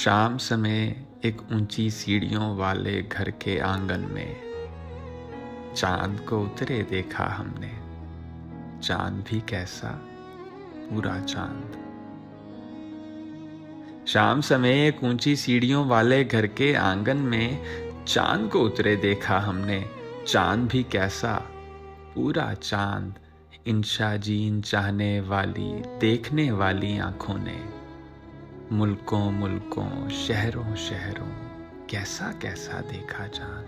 शाम समय एक ऊंची सीढ़ियों वाले घर के आंगन में चांद को उतरे देखा हमने। चांद भी कैसा, पूरा चांद। शाम समय एक ऊंची सीढ़ियों वाले घर के आंगन में चांद को उतरे देखा हमने। चांद भी कैसा, पूरा चांद। इंशा जीन चाहने वाली, देखने वाली आंखों ने मुल्कों मुल्कों, शहरों शहरों कैसा कैसा देखा चांद।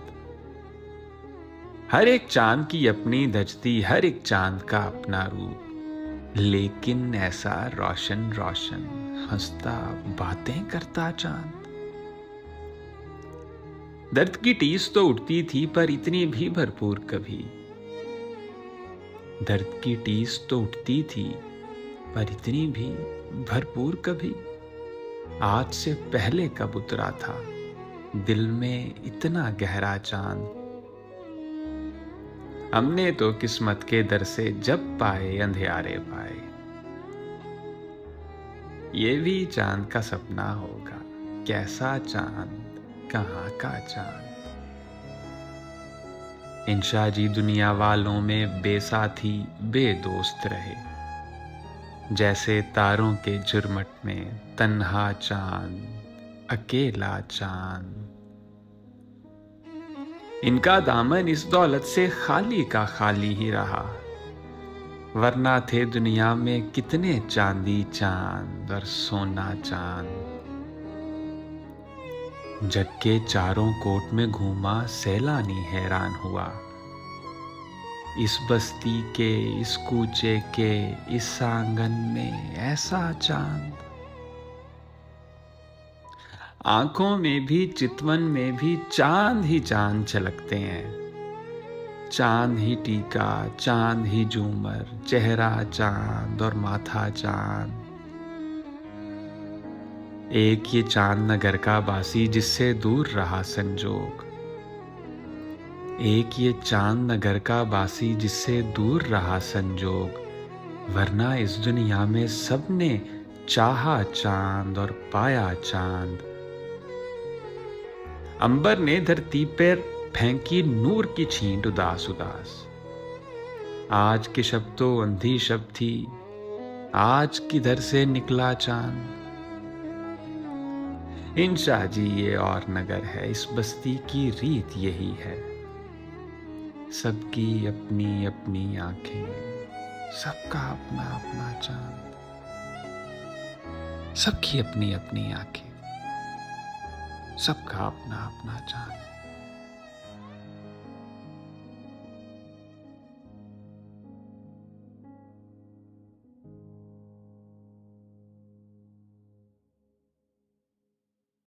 हर एक चांद की अपनी धजती, हर एक चांद का अपना रूप, लेकिन ऐसा रोशन रोशन, हंसता बातें करता चांद। दर्द की टीस तो उठती थी पर इतनी भी भरपूर कभी। दर्द की टीस तो उठती थी पर इतनी भी भरपूर कभी। आज से पहले कब उतरा था दिल में इतना गहरा चांद। हमने तो किस्मत के दर से जब पाए अंधियारे पाए। ये भी चांद का सपना होगा, कैसा चांद, कहाँ का चांद। इंशा जी दुनिया वालों में बेसाथी बेदोस्त रहे, जैसे तारों के झुरमट में तन्हा चांद, अकेला चांद। इनका दामन इस दौलत से खाली का खाली ही रहा, वरना थे दुनिया में कितने चांदी चांद और सोना चांद। जग के चारों कोट में घूमा सैलानी हैरान हुआ, इस बस्ती के, इस कूचे के, इस आंगन में ऐसा चांद। आंखों में भी चितवन में भी चांद ही चांद झलकते हैं। चांद ही टीका, चांद ही झूमर, चेहरा चांद और माथा चांद। एक ये चांद नगर का बासी जिससे दूर रहा संजोग। एक ये चांद नगर का बासी जिससे दूर रहा संजोग, वरना इस दुनिया में सबने चाहा चांद और पाया चांद। अंबर ने धरती पर फेंकी नूर की छींट उदास उदास। आज के शब्द तो अंधी शब्द थी, आज किधर से निकला चांद। इंशा जी ये और नगर है, इस बस्ती की रीत यही है। सबकी अपनी अपनी आंखें, सबका अपना अपना चांद। सबकी अपनी अपनी आंखें, सबका अपना अपना चांद।